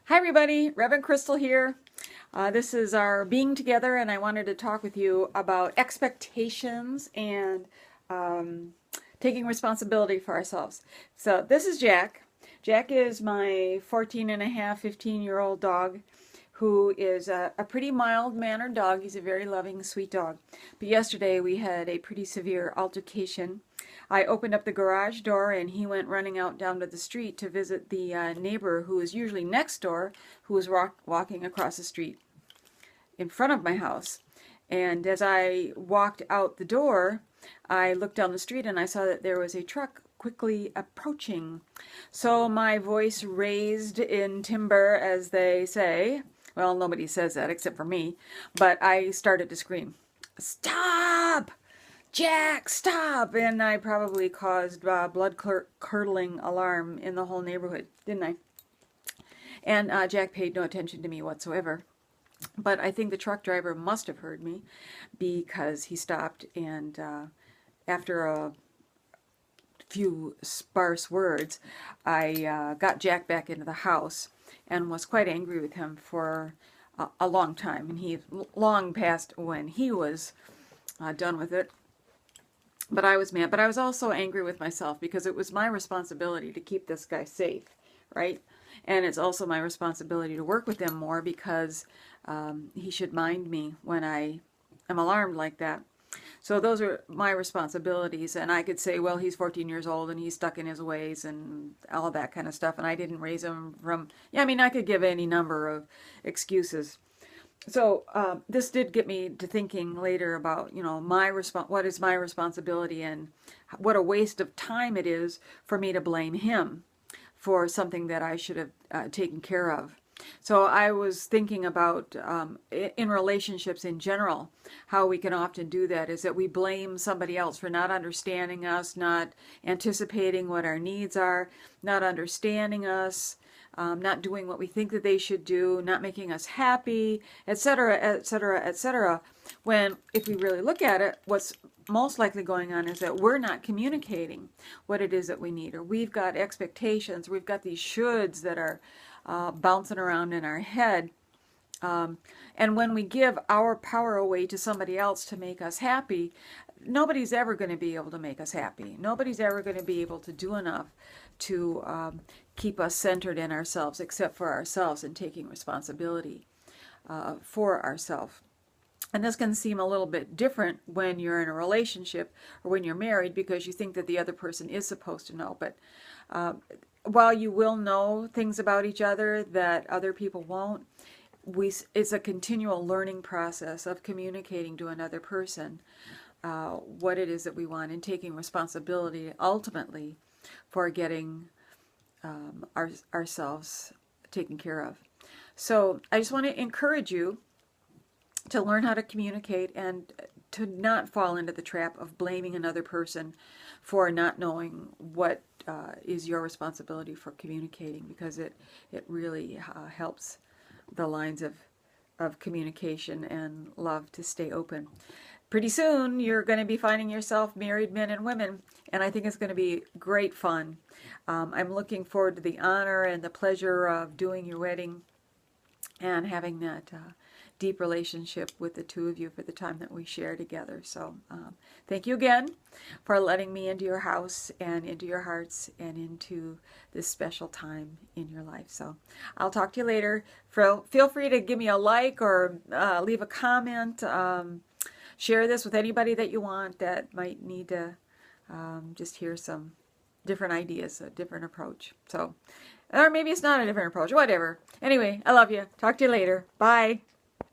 Hi everybody, Reverend Crystal here. This is our being together, and I wanted to talk with you about expectations and taking responsibility for ourselves. So this is Jack. Jack is my 14 and a half, 15-year-old dog who is a pretty mild-mannered dog. He's a very loving, sweet dog. But yesterday we had a pretty severe altercation. I opened up the garage door and he went running out down to the street to visit the neighbor who is usually next door, who was walking across the street in front of my house. And as I walked out the door, I looked down the street and I saw that there was a truck quickly approaching. So my voice raised in timber, as they say. Well, nobody says that except for me. But I started to scream, "Stop! Jack, stop!" And I probably caused blood-curdling alarm in the whole neighborhood, didn't I? And Jack paid no attention to me whatsoever. But I think the truck driver must have heard me, because he stopped, and after a few sparse words, I got Jack back into the house and was quite angry with him for a long time. And he long past when he was done with it. But I was mad. But I was also angry with myself because it was my responsibility to keep this guy safe, right? And it's also my responsibility to work with him more, because he should mind me when I am alarmed like that. So those are my responsibilities. And I could say, well, he's 14 years old and he's stuck in his ways and all that kind of stuff. And I didn't raise him from, yeah, I mean, I could give any number of excuses. So this did get me to thinking later about, what is my responsibility, and what a waste of time it is for me to blame him for something that I should have taken care of. So I was thinking about, in relationships in general, how we can often do that is that we blame somebody else for not understanding us, not anticipating what our needs are, not understanding us, not doing what we think that they should do, not making us happy, etc., etc., etc. When, if we really look at it, what's most likely going on is that we're not communicating what it is that we need, or we've got expectations, we've got these shoulds that are bouncing around in our head. And when we give our power away to somebody else to make us happy, nobody's ever going to be able to make us happy. Nobody's ever going to be able to do enough to keep us centered in ourselves, except for ourselves, and taking responsibility for ourselves. And this can seem a little bit different when you're in a relationship or when you're married, because you think that the other person is supposed to know. But while you will know things about each other that other people won't, it's a continual learning process of communicating to another person what it is that we want, and taking responsibility ultimately for getting ourselves taken care of. So I just want to encourage you to learn how to communicate, and to not fall into the trap of blaming another person for not knowing what is your responsibility for communicating, because it really helps the lines of communication and love to stay open. Pretty soon you're going to be finding yourself married men and women, and I think it's going to be great fun. I'm looking forward to the honor and the pleasure of doing your wedding and having that deep relationship with the two of you for the time that we share together. So thank you again for letting me into your house and into your hearts and into this special time in your life. So I'll talk to you later. Feel free to give me a like, or leave a comment. Share this with anybody that you want that might need to just hear some different ideas, a different approach. So, or maybe it's not a different approach, whatever. Anyway, I love you. Talk to you later. Bye.